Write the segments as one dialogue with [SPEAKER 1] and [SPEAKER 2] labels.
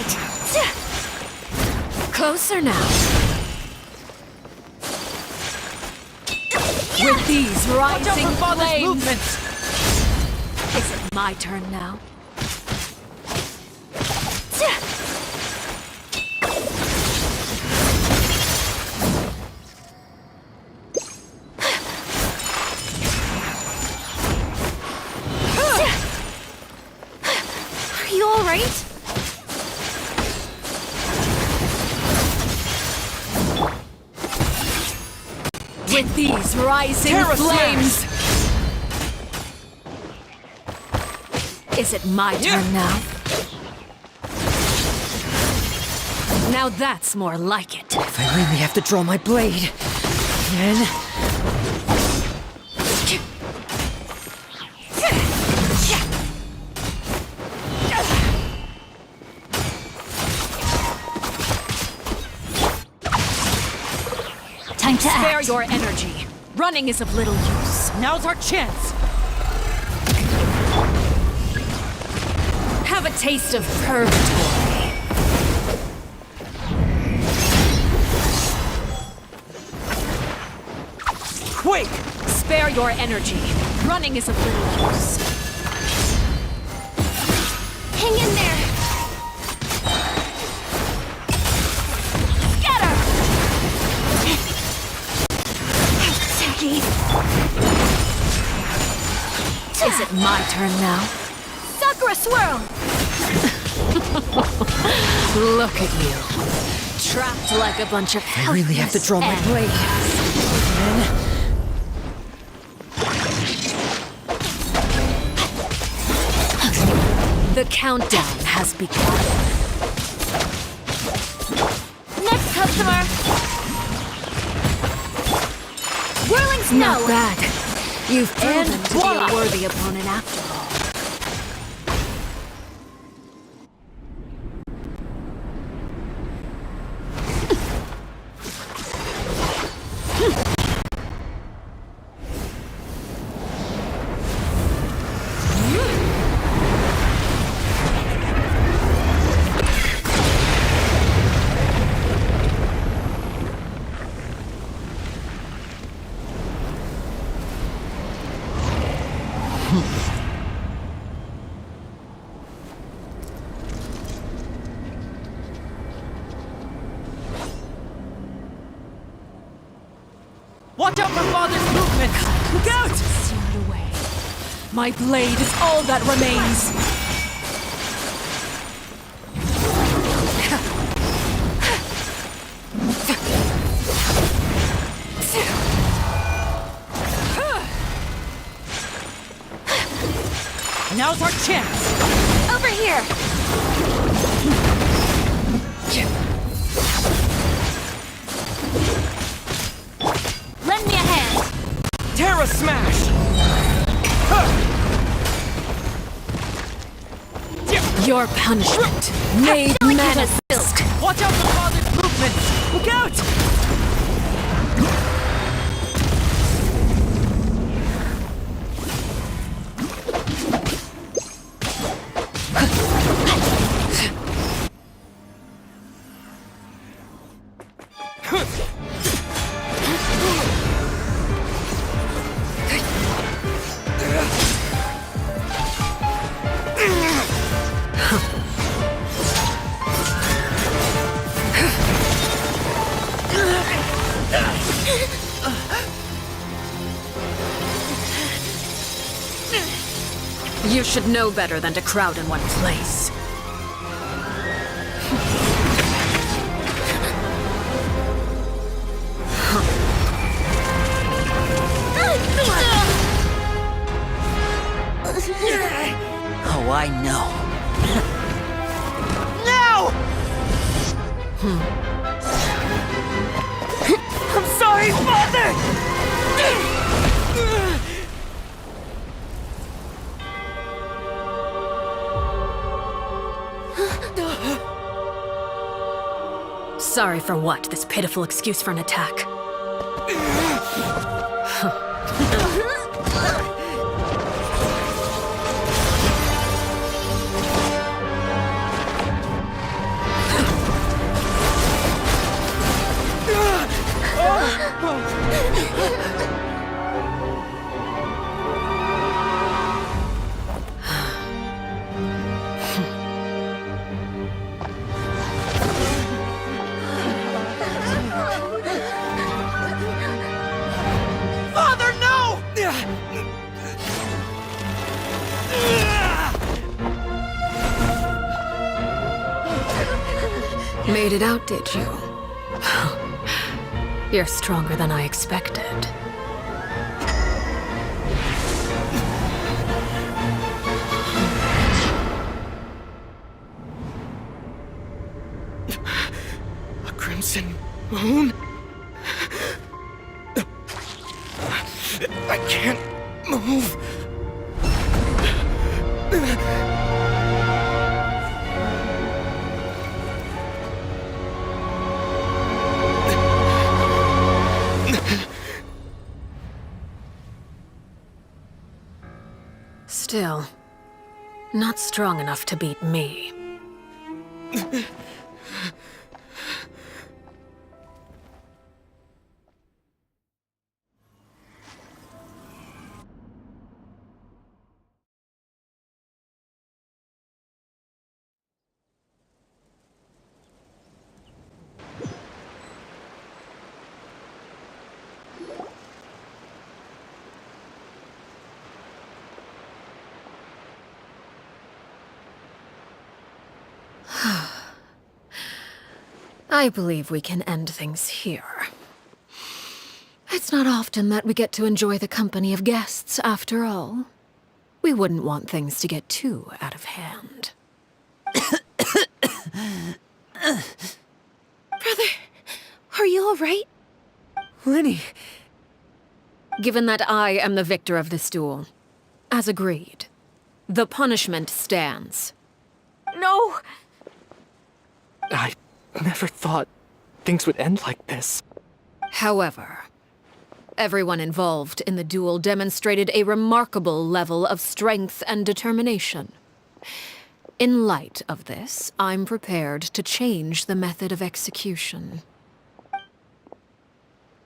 [SPEAKER 1] fight! Closer now. With these rising flames,
[SPEAKER 2] movements.
[SPEAKER 1] is it my turn now? Are you all right? With these rising
[SPEAKER 2] Terra
[SPEAKER 1] flames, is it my turn now? Now that's more like it.
[SPEAKER 2] If I really have to draw my blade, then...
[SPEAKER 1] Time to spare your energy. Running is of little use.
[SPEAKER 2] Now's our chance!
[SPEAKER 1] Have a taste of purgatory.
[SPEAKER 2] Quake!
[SPEAKER 1] Spare your energy. Running is of little use. Hang in there. Scatter! Tacky. Is it my turn now? Sakura swirl! Look at you. Trapped like a bunch of
[SPEAKER 2] I really have to draw my
[SPEAKER 1] helpless
[SPEAKER 2] blade.
[SPEAKER 1] ants.
[SPEAKER 2] Then...
[SPEAKER 1] The countdown has begun. Next customer! Whirling snow! Not bad. You've proven to be a worthy opponent after all.
[SPEAKER 2] Watch out for Father's movements! Look out!
[SPEAKER 1] Sealed away. My blade is all that remains.
[SPEAKER 2] Now's our chance!
[SPEAKER 1] Over here! Lend me a hand.
[SPEAKER 2] Terra Smash!
[SPEAKER 1] Your punishment made manifest.
[SPEAKER 2] Watch out for Father's movements! Look out!
[SPEAKER 1] You should know better than to crowd in one place.
[SPEAKER 2] Oh, I know. Now! I'm sorry, Father!
[SPEAKER 1] Sorry for what? This pitiful excuse for an attack. Made it out, did you? You're stronger than I expected.
[SPEAKER 3] A crimson moon? I can't move.
[SPEAKER 1] Still, not strong enough to beat me. I believe we can end things here. It's not often that we get to enjoy the company of guests, after all. We wouldn't want things to get too out of hand.
[SPEAKER 4] Brother, are you all right?
[SPEAKER 2] Lenny.
[SPEAKER 1] Given that I am the victor of this duel, as agreed, the punishment stands.
[SPEAKER 4] No!
[SPEAKER 3] I never thought things would end like this.
[SPEAKER 1] However, everyone involved in the duel demonstrated a remarkable level of strength and determination. In light of this, I'm prepared to change the method of execution.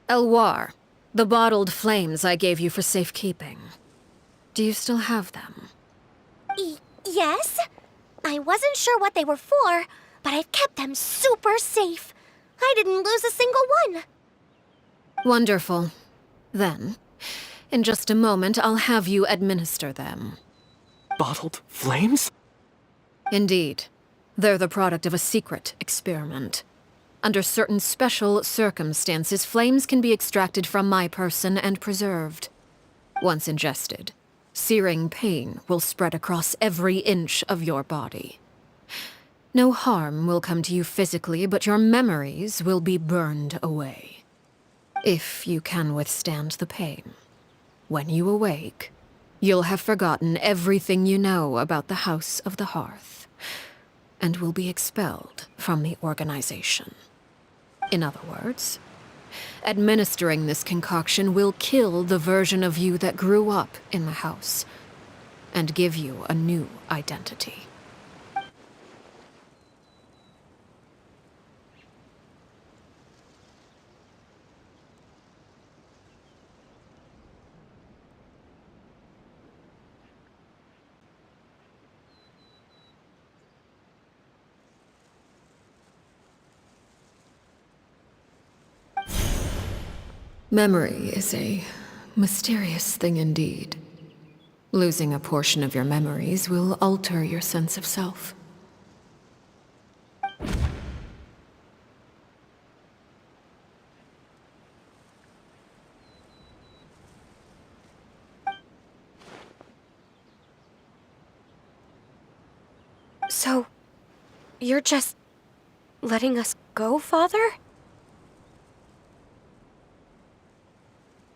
[SPEAKER 1] Elwar, the bottled flames I gave you for safekeeping. Do you still have them?
[SPEAKER 5] Yes? I wasn't sure what they were for, but I've kept them super safe. I didn't lose a single one.
[SPEAKER 1] Wonderful. Then, in just a moment, I'll have you administer them.
[SPEAKER 3] Bottled flames?
[SPEAKER 1] Indeed. They're the product of a secret experiment. Under certain special circumstances, flames can be extracted from my person and preserved. Once ingested, searing pain will spread across every inch of your body. No harm will come to you physically, but your memories will be burned away. If you can withstand the pain, when you awake, you'll have forgotten everything you know about the House of the Hearth, and will be expelled from the organization. In other words, administering this concoction will kill the version of you that grew up in the house, and give you a new identity. Memory is a mysterious thing indeed. Losing a portion of your memories will alter your sense of self.
[SPEAKER 4] So, you're just letting us go, Father?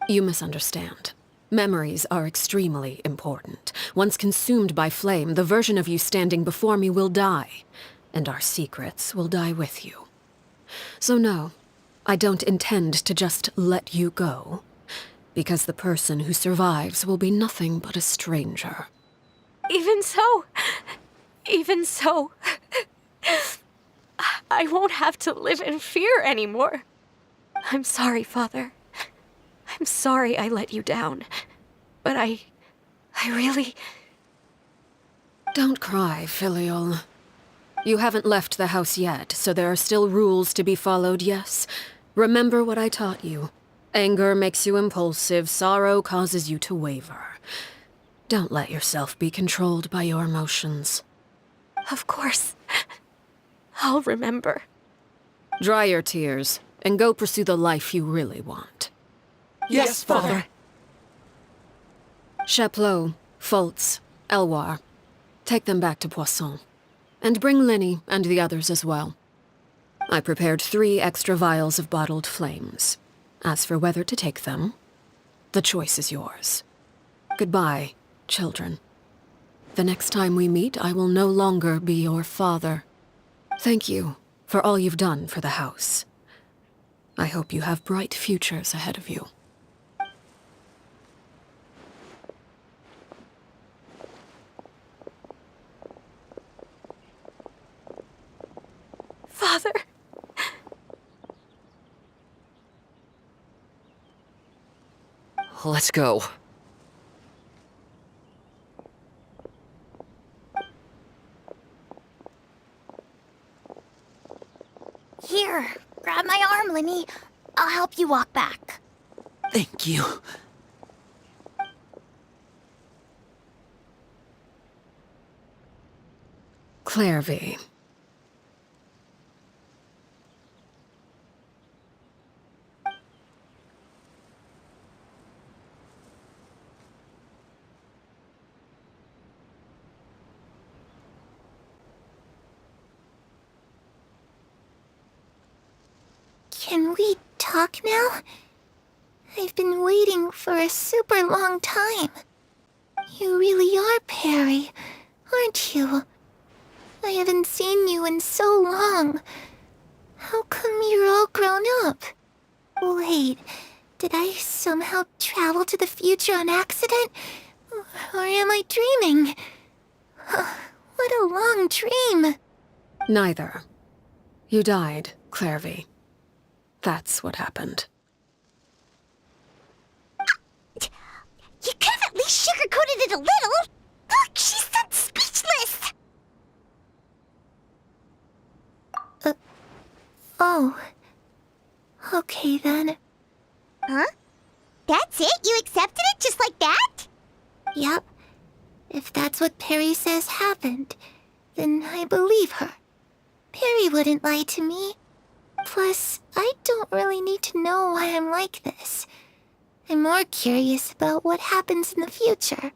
[SPEAKER 1] You misunderstand. Memories are extremely important. Once consumed by flame, the version of you standing before me will die, and our secrets will die with you. So no, I don't intend to just let you go, because the person who survives will be nothing but a stranger.
[SPEAKER 4] Even so, I won't have to live in fear anymore. I'm sorry, Father. I'm sorry I let you down, but I really...
[SPEAKER 1] Don't cry, filial. You haven't left the house yet, so there are still rules to be followed, yes? Remember what I taught you. Anger makes you impulsive, sorrow causes you to waver. Don't let yourself be controlled by your emotions.
[SPEAKER 4] Of course. I'll remember.
[SPEAKER 1] Dry your tears, and go pursue the life you really want.
[SPEAKER 3] Yes, Father.
[SPEAKER 1] Chaplot, Foltz, Elwar. Take them back to Poisson. And bring Linny and the others as well. I prepared 3 extra vials of bottled flames. As for whether to take them, the choice is yours. Goodbye, children. The next time we meet, I will no longer be your father. Thank you for all you've done for the house. I hope you have bright futures ahead of you.
[SPEAKER 4] Father.
[SPEAKER 2] Let's go.
[SPEAKER 5] Here, grab my arm, Linny. I'll help you walk back.
[SPEAKER 2] Thank you.
[SPEAKER 1] Clairvy.
[SPEAKER 5] Can we talk now? I've been waiting for a super long time. You really are Perry, aren't you? I haven't seen you in so long. How come you're all grown up? Wait, did I somehow travel to the future on accident? Or am I dreaming? What a long dream.
[SPEAKER 1] Neither. You died, Clairvy. That's what happened.
[SPEAKER 5] You could have at least sugarcoated it a little. Look, she's so speechless. Oh. Okay then. Huh? That's it? You accepted it just like that? Yep. If that's what Perry says happened, then I believe her. Perry wouldn't lie to me. Plus, I don't really need to know why I'm like this. I'm more curious about what happens in the future.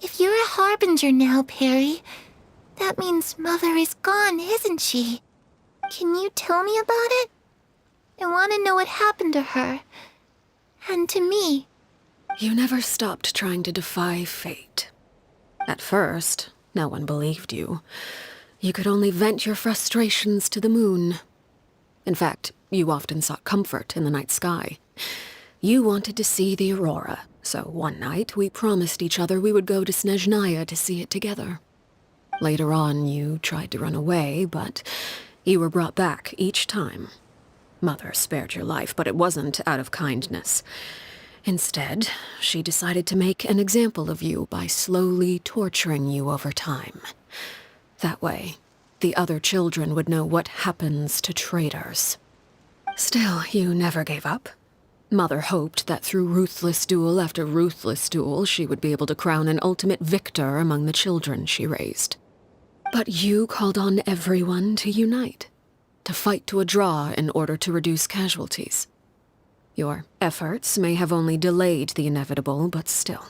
[SPEAKER 5] If you're a harbinger now, Perry, that means Mother is gone, isn't she? Can you tell me about it? I want to know what happened to her. And to me.
[SPEAKER 1] You never stopped trying to defy fate. At first, no one believed you. You could only vent your frustrations to the moon. In fact, you often sought comfort in the night sky. You wanted to see the aurora, so one night we promised each other we would go to Snezhnaya to see it together. Later on, you tried to run away, but you were brought back each time. Mother spared your life, but it wasn't out of kindness. Instead, she decided to make an example of you by slowly torturing you over time. That way, the other children would know what happens to traitors. Still, you never gave up. Mother hoped that through ruthless duel after ruthless duel, she would be able to crown an ultimate victor among the children she raised. But you called on everyone to unite, to fight to a draw in order to reduce casualties. Your efforts may have only delayed the inevitable, but still.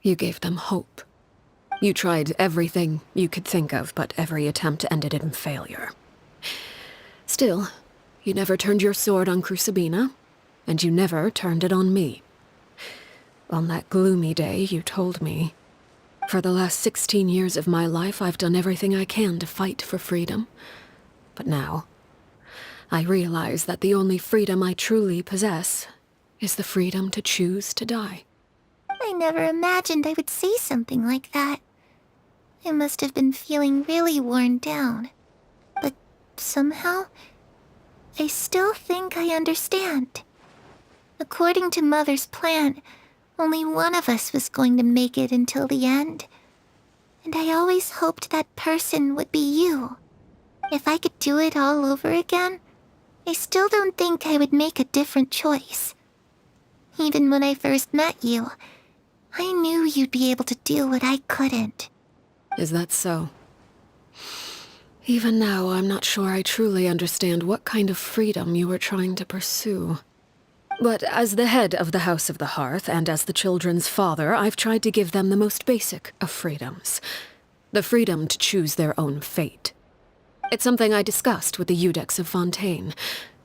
[SPEAKER 1] You gave them hope. You tried everything you could think of, but every attempt ended in failure. Still, you never turned your sword on Crucibina, and you never turned it on me. On that gloomy day, you told me, "For the last 16 years of my life, I've done everything I can to fight for freedom. But now, I realize that the only freedom I truly possess is the freedom to choose to die."
[SPEAKER 5] I never imagined I would say something like that. I must have been feeling really worn down. But somehow, I still think I understand. According to Mother's plan, only one of us was going to make it until the end. And I always hoped that person would be you. If I could do it all over again, I still don't think I would make a different choice. Even when I first met you, I knew you'd be able to do what I couldn't.
[SPEAKER 1] Is that so? Even now, I'm not sure I truly understand what kind of freedom you are trying to pursue. But as the head of the House of the Hearth, and as the children's father, I've tried to give them the most basic of freedoms. The freedom to choose their own fate. It's something I discussed with the Iudex of Fontaine.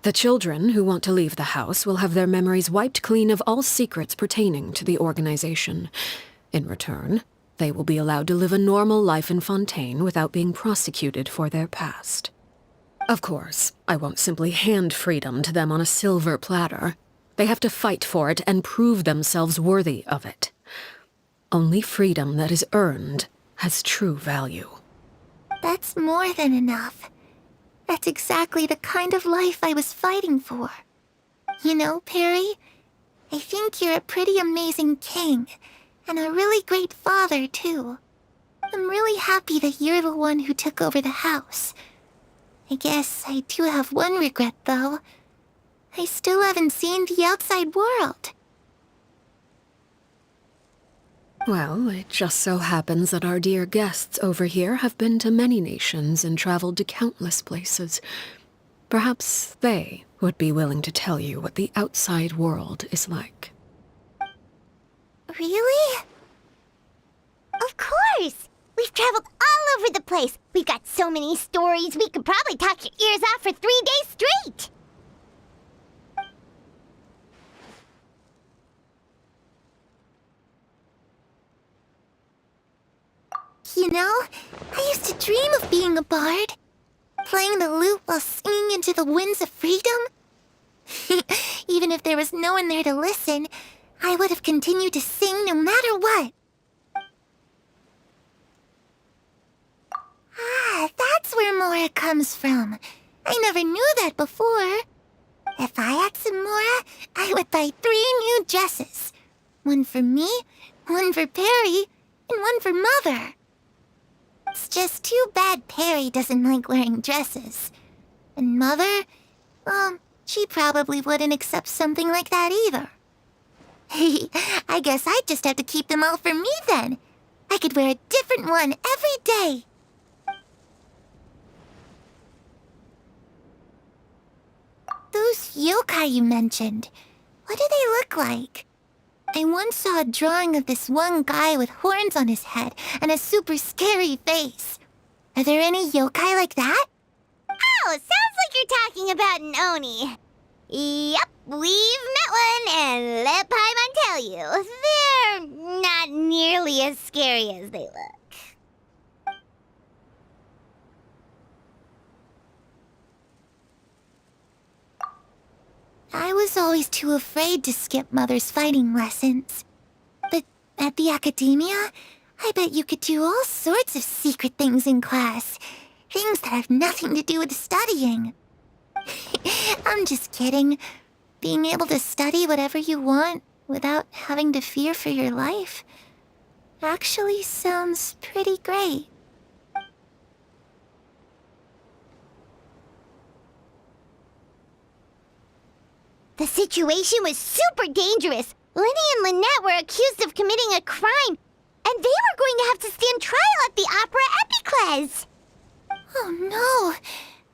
[SPEAKER 1] The children who want to leave the house will have their memories wiped clean of all secrets pertaining to the organization. In return, they will be allowed to live a normal life in Fontaine without being prosecuted for their past. Of course, I won't simply hand freedom to them on a silver platter. They have to fight for it and prove themselves worthy of it. Only freedom that is earned has true value.
[SPEAKER 5] That's more than enough. That's exactly the kind of life I was fighting for. You know, Perry, I think you're a pretty amazing king, and a really great father, too. I'm really happy that you're the one who took over the house. I guess I do have one regret, though. I still haven't seen the outside world.
[SPEAKER 1] Well, it just so happens that our dear guests over here have been to many nations and traveled to countless places. Perhaps they would be willing to tell you what the outside world is like.
[SPEAKER 5] Really?
[SPEAKER 6] Of course! We've traveled all over the place. We've got so many stories, we could probably talk your ears off for 3 days straight.
[SPEAKER 5] You know, I used to dream of being a bard. Playing the lute while singing into the winds of freedom. Even if there was no one there to listen, I would have continued to sing no matter what. Ah, that's where Mora comes from. I never knew that before. If I had some Mora, I would buy 3 new dresses. One for me, one for Perry, and one for Mother. It's just too bad Perry doesn't like wearing dresses. And Mother, she probably wouldn't accept something like that either. I guess I'd just have to keep them all for me then. I could wear a different one every day. Those yokai you mentioned, what do they look like? I once saw a drawing of this one guy with horns on his head and a super scary face. Are there any yokai like that?
[SPEAKER 6] Oh, sounds like you're talking about an Oni. Yep, we've met one, and let Paimon tell you, they're not nearly as scary as they look.
[SPEAKER 5] I was always too afraid to skip Mother's fighting lessons. But at the academia, I bet you could do all sorts of secret things in class. Things that have nothing to do with studying. I'm just kidding. Being able to study whatever you want without having to fear for your life actually sounds pretty great.
[SPEAKER 6] The situation was super dangerous. Lenny and Lynette were accused of committing a crime, and they were going to have to stand trial at the Opera Epicles.
[SPEAKER 5] Oh no!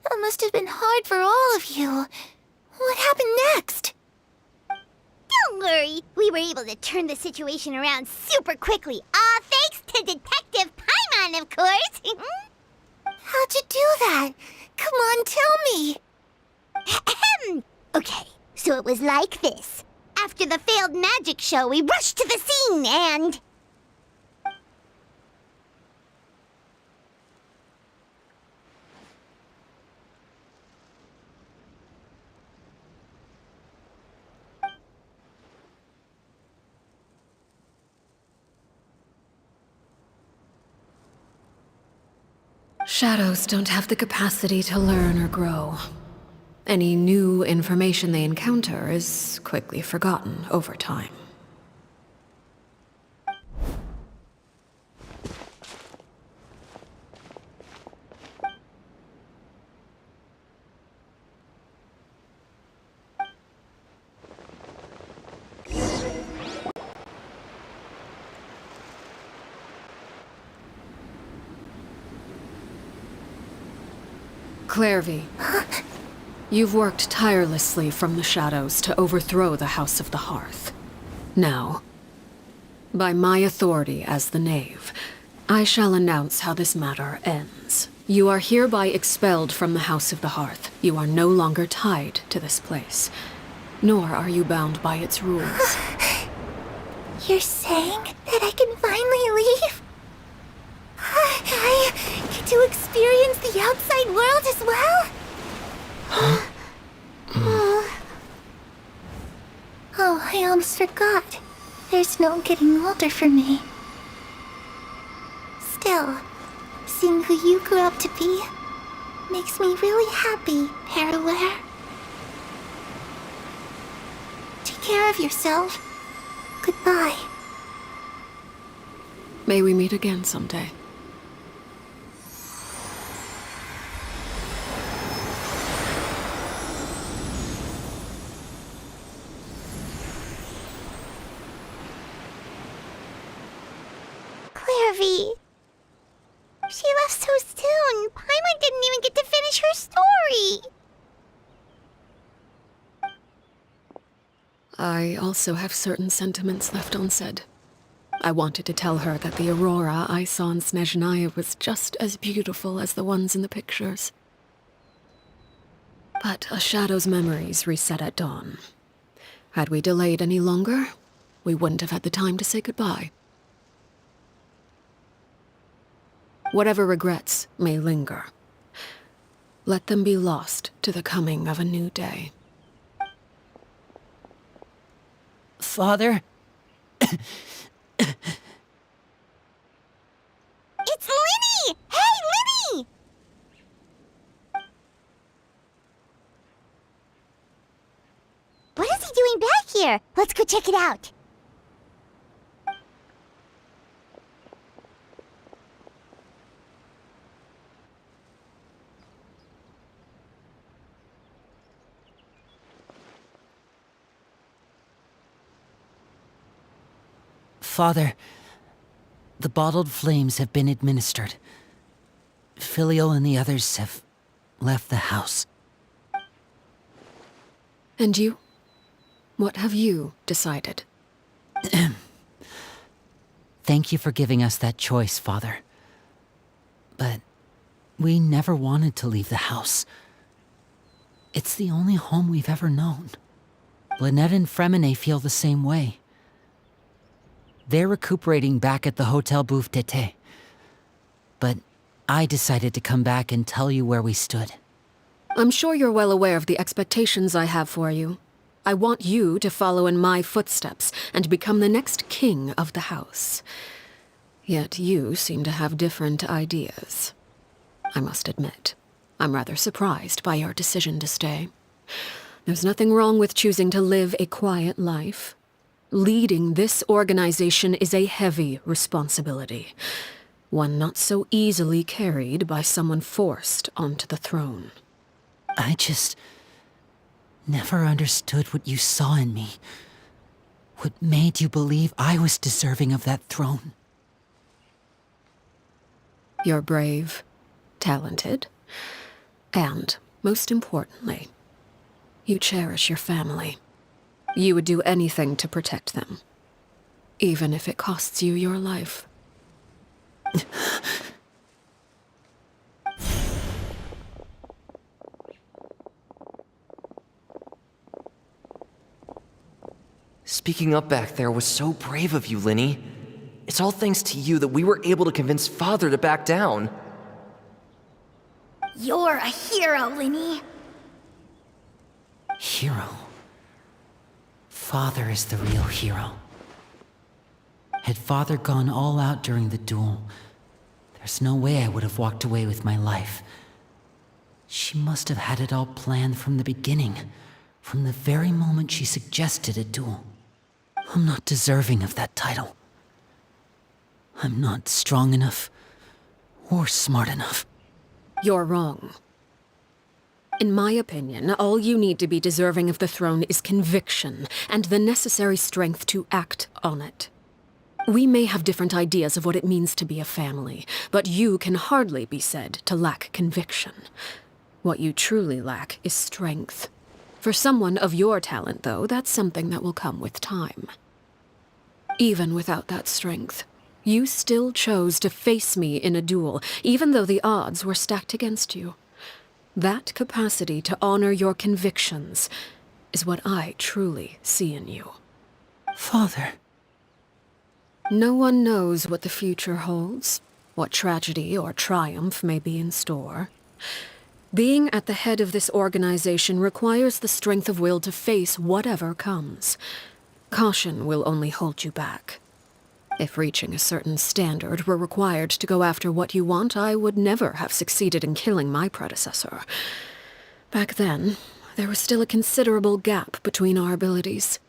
[SPEAKER 5] That must have been hard for all of you. What happened next?
[SPEAKER 6] Don't worry, we were able to turn the situation around super quickly. All thanks to Detective Paimon, of course.
[SPEAKER 5] How'd you do that? Come on, tell me.
[SPEAKER 6] Okay, so it was like this. After the failed magic show, we rushed to the scene and...
[SPEAKER 1] Shadows don't have the capacity to learn or grow. Any new information they encounter is quickly forgotten over time. Clairvy, you've worked tirelessly from the shadows to overthrow the House of the Hearth. Now, by my authority as the Knave, I shall announce how this matter ends. You are hereby expelled from the House of the Hearth. You are no longer tied to this place, nor are you bound by its rules.
[SPEAKER 5] You're saying that I can finally leave? I get to experience the outside world as well? Oh, I almost forgot. There's no getting older for me. Still, seeing who you grew up to be makes me really happy, Paraware. Take care of yourself. Goodbye.
[SPEAKER 1] May we meet again someday.
[SPEAKER 6] Clairvy. She left so soon. Paimon didn't even get to finish her story.
[SPEAKER 1] I also have certain sentiments left unsaid. I wanted to tell her that the aurora I saw in Snezhnaya was just as beautiful as the ones in the pictures. But a shadow's memories reset at dawn. Had we delayed any longer, we wouldn't have had the time to say goodbye. Whatever regrets may linger, let them be lost to the coming of a new day.
[SPEAKER 2] Father?
[SPEAKER 6] It's Linny! Hey, Linny! What is he doing back here? Let's go check it out.
[SPEAKER 2] Father, the bottled flames have been administered. Filial and the others have left the house.
[SPEAKER 1] And you? What have you decided?
[SPEAKER 2] Thank you for giving us that choice, Father. But we never wanted to leave the house. It's the only home we've ever known. Lynette and Fremine feel the same way. They're recuperating back at the Hotel Bouffe d'été. But I decided to come back and tell you where we stood.
[SPEAKER 1] I'm sure you're well aware of the expectations I have for you. I want you to follow in my footsteps and become the next king of the house. Yet you seem to have different ideas. I must admit, I'm rather surprised by your decision to stay. There's nothing wrong with choosing to live a quiet life. Leading this organization is a heavy responsibility, one not so easily carried by someone forced onto the throne.
[SPEAKER 2] I just never understood what you saw in me. What made you believe I was deserving of that throne?
[SPEAKER 1] You're brave, talented, and, most importantly, you cherish your family. You would do anything to protect them, even if it costs you your life.
[SPEAKER 3] Speaking up back there was so brave of you, Linny. It's all thanks to you that we were able to convince Father to back down.
[SPEAKER 5] You're a hero, Linny.
[SPEAKER 2] Hero? Father is the real hero. Had Father gone all out during the duel, there's no way I would have walked away with my life. She must have had it all planned from the beginning, from the very moment she suggested a duel. I'm not deserving of that title. I'm not strong enough or smart enough.
[SPEAKER 1] You're wrong. In my opinion, all you need to be deserving of the throne is conviction and the necessary strength to act on it. We may have different ideas of what it means to be a family, but you can hardly be said to lack conviction. What you truly lack is strength. For someone of your talent, though, that's something that will come with time. Even without that strength, you still chose to face me in a duel, even though the odds were stacked against you. That capacity to honor your convictions is what I truly see in you.
[SPEAKER 2] Father.
[SPEAKER 1] No one knows what the future holds, what tragedy or triumph may be in store. Being at the head of this organization requires the strength of will to face whatever comes. Caution will only hold you back. If reaching a certain standard were required to go after what you want, I would never have succeeded in killing my predecessor. Back then, there was still a considerable gap between our abilities.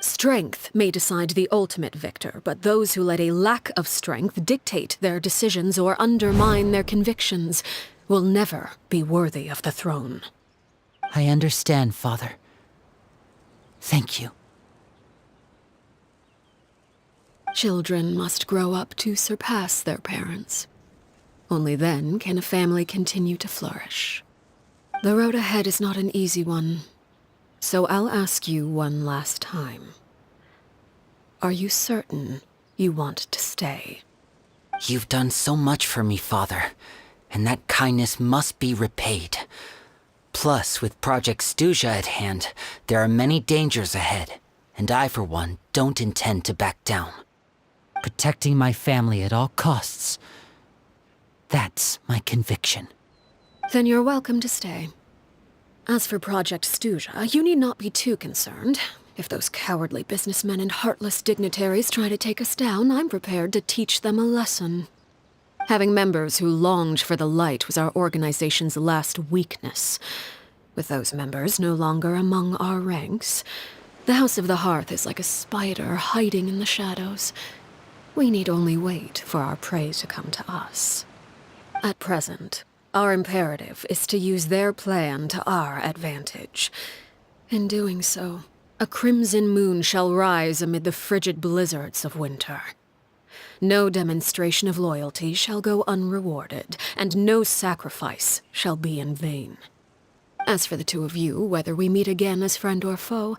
[SPEAKER 1] Strength may decide the ultimate victor, but those who let a lack of strength dictate their decisions or undermine their convictions will never be worthy of the throne.
[SPEAKER 2] I understand, Father. Thank you.
[SPEAKER 1] Children must grow up to surpass their parents. Only then can a family continue to flourish. The road ahead is not an easy one, so I'll ask you one last time. Are you certain you want to stay?
[SPEAKER 2] You've done so much for me, Father, and that kindness must be repaid. Plus, with Project Stuja at hand, there are many dangers ahead, and I, for one, don't intend to back down. Protecting my family at all costs. That's my conviction.
[SPEAKER 1] Then you're welcome to stay. As for Project Stuja, you need not be too concerned. If those cowardly businessmen and heartless dignitaries try to take us down, I'm prepared to teach them a lesson. Having members who longed for the light was our organization's last weakness. With those members no longer among our ranks, the House of the Hearth is like a spider hiding in the shadows. We need only wait for our prey to come to us. At present, our imperative is to use their plan to our advantage. In doing so, a crimson moon shall rise amid the frigid blizzards of winter. No demonstration of loyalty shall go unrewarded, and no sacrifice shall be in vain. As for the two of you, whether we meet again as friend or foe,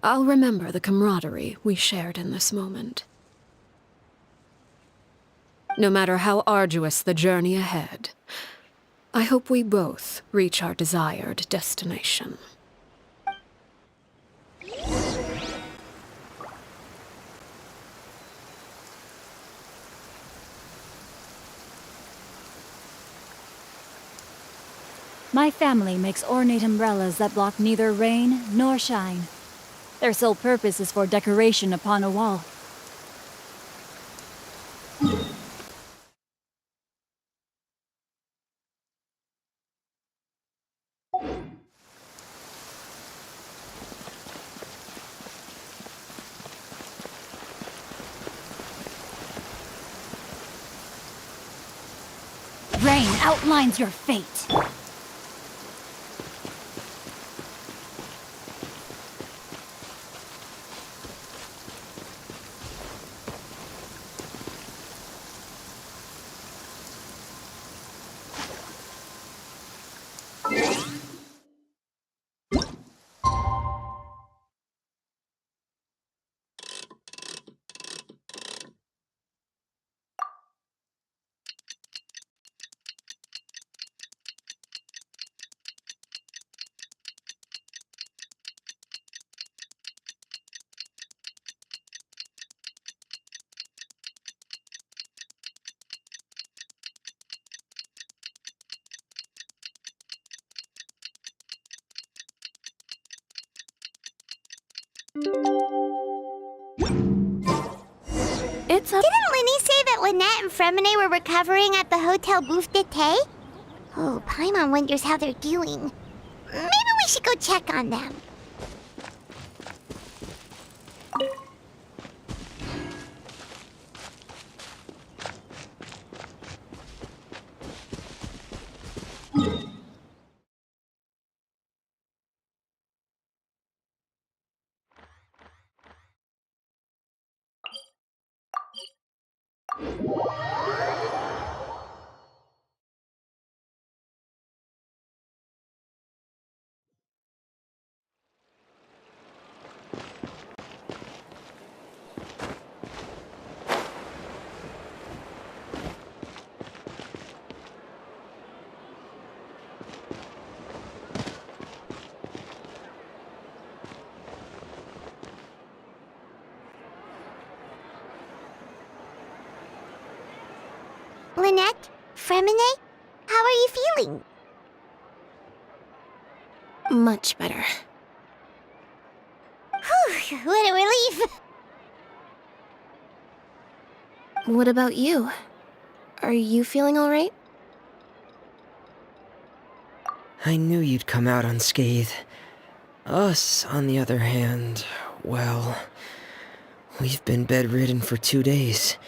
[SPEAKER 1] I'll remember the camaraderie we shared in this moment. No matter how arduous the journey ahead, I hope we both reach our desired destination.
[SPEAKER 7] My family makes ornate umbrellas that block neither rain nor shine. Their sole purpose is for decoration upon a wall. Rain outlines your fate. It's a...
[SPEAKER 6] Didn't Linny say that Lynette and Fremine were recovering at the Hotel Bouffe d'été? Oh, Paimon wonders how they're doing. Maybe we should go check on them. Fremine, how are you feeling?
[SPEAKER 8] Much better.
[SPEAKER 6] Whew, what a relief.
[SPEAKER 8] What about you? Are you feeling alright?
[SPEAKER 3] I knew you'd come out unscathed. Us, on the other hand, well, we've been bedridden for 2 days.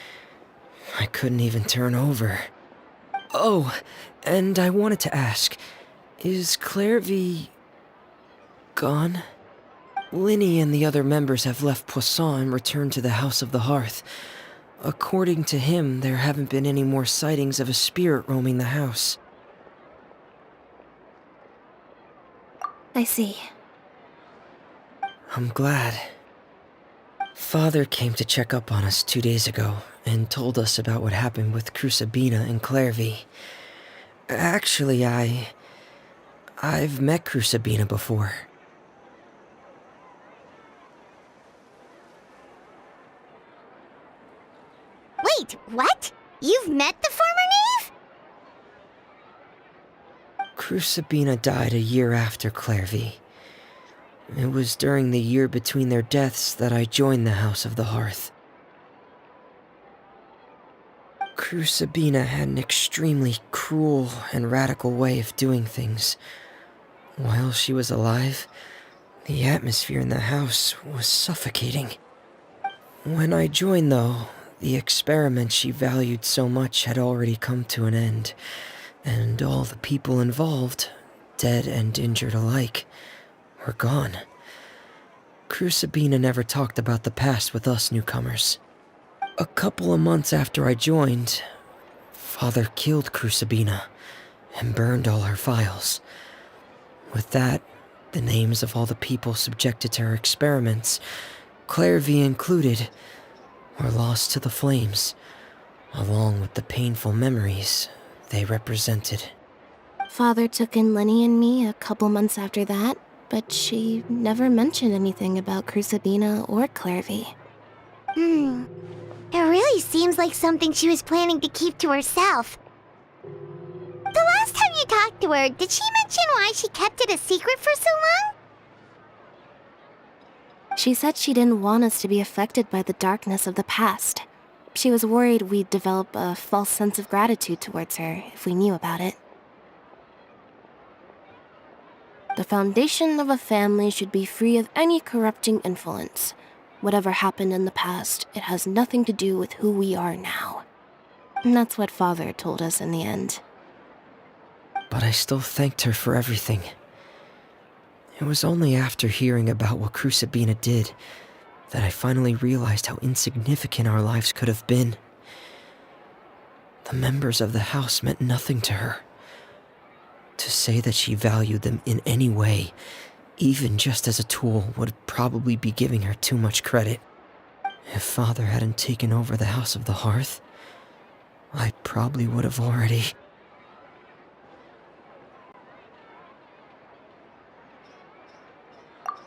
[SPEAKER 3] I couldn't even turn over. Oh, and I wanted to ask, is Clairvy gone? Linny and the other members have left Poisson and returned to the House of the Hearth. According to him, there haven't been any more sightings of a spirit roaming the house.
[SPEAKER 8] I see.
[SPEAKER 3] I'm glad. Father came to check up on us 2 days ago and told us about what happened with Crucibina and Clairvy. Actually, I've met Crucibina before.
[SPEAKER 6] Wait, what? You've met the former knave?
[SPEAKER 3] Crucibina died a year after Clairvy. It was during the year between their deaths that I joined the House of the Hearth. Crucibina had an extremely cruel and radical way of doing things. While she was alive, the atmosphere in the house was suffocating. When I joined, though, the experiment she valued so much had already come to an end, and all the people involved, dead and injured alike, were gone. Crucibina never talked about the past with us newcomers. A couple of months after I joined, Father killed Crucibina and burned all her files. With that, the names of all the people subjected to her experiments, Clairvy included, were lost to the flames, along with the painful memories they represented.
[SPEAKER 8] Father took in Lenny and me a couple months after that, but she never mentioned anything about Crucibina or Clairvy.
[SPEAKER 6] It really seems like something she was planning to keep to herself. The last time you talked to her, did she mention why she kept it a secret for so long?
[SPEAKER 8] She said she didn't want us to be affected by the darkness of the past. She was worried we'd develop a false sense of gratitude towards her if we knew about it. The foundation of a family should be free of any corrupting influence. Whatever happened in the past, it has nothing to do with who we are now. And that's what Father told us in the end.
[SPEAKER 3] But I still thanked her for everything. It was only after hearing about what Crucibina did that I finally realized how insignificant our lives could have been. The members of the house meant nothing to her. To say that she valued them in any way, even just as a tool, would probably be giving her too much credit. If Father hadn't taken over the House of the Hearth, I probably would have already...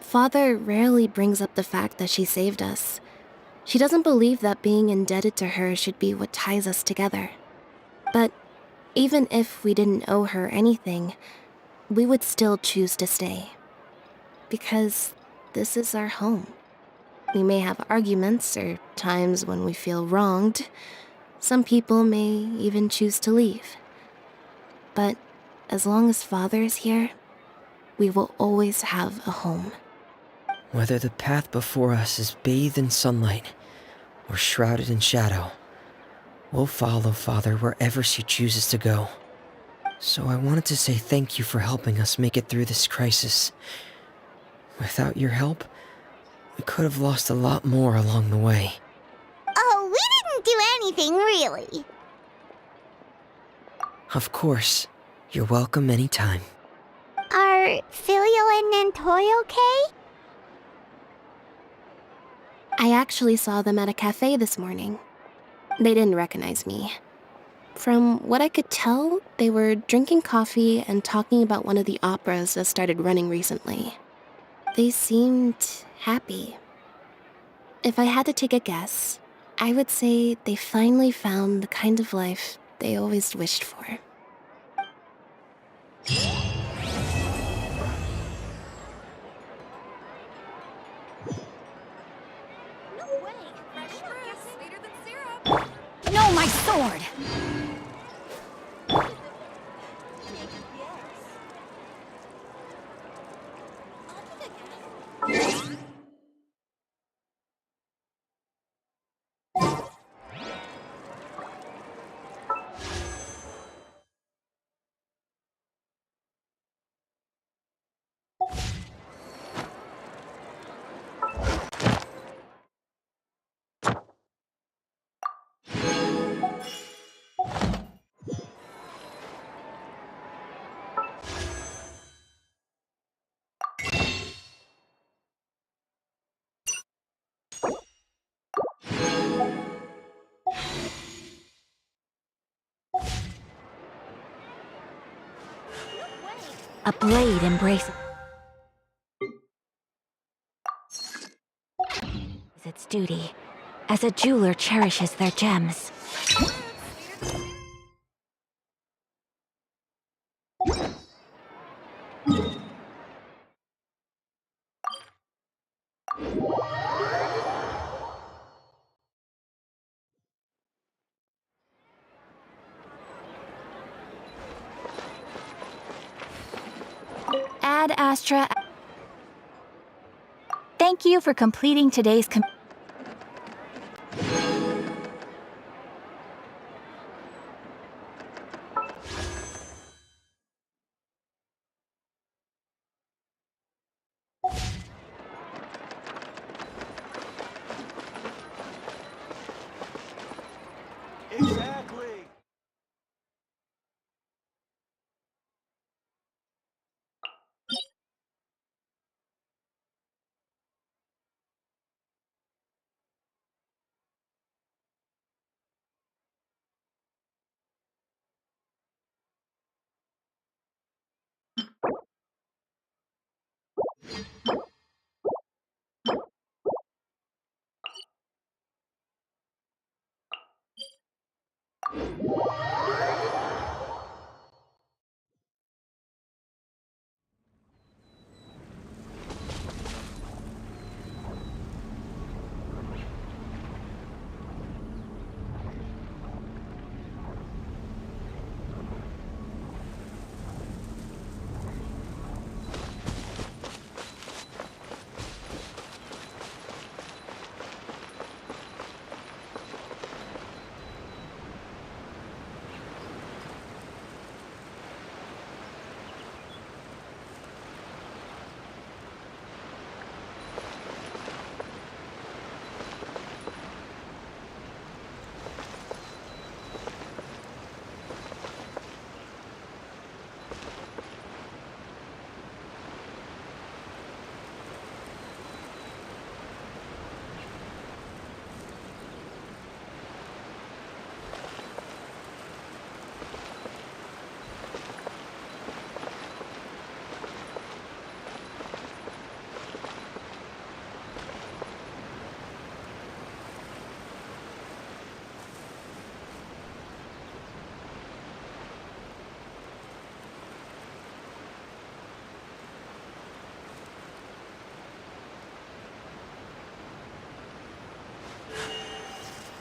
[SPEAKER 8] Father rarely brings up the fact that she saved us. She doesn't believe that being indebted to her should be what ties us together. But even if we didn't owe her anything, we would still choose to stay. Because this is our home. We may have arguments or times when we feel wronged. Some people may even choose to leave. But as long as Father is here, we will always have a home.
[SPEAKER 3] Whether the path before us is bathed in sunlight or shrouded in shadow, we'll follow Father wherever she chooses to go. So I wanted to say thank you for helping us make it through this crisis. Without your help, we could have lost a lot more along the way.
[SPEAKER 6] Oh, we didn't do anything, really.
[SPEAKER 3] Of course. You're welcome anytime.
[SPEAKER 6] Are Filial and Nantoy okay?
[SPEAKER 8] I actually saw them at a cafe this morning. They didn't recognize me. From what I could tell, they were drinking coffee and talking about one of the operas that started running recently. They seemed happy. If I had to take a guess, I would say they finally found the kind of life they always wished for.
[SPEAKER 7] No, my sword! A blade embraces its duty, as a jeweler cherishes their gems. Ad Astra. Thank you for completing today's
[SPEAKER 9] Exactly.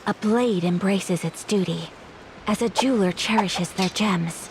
[SPEAKER 9] A blade embraces its duty, as a jeweler cherishes their gems.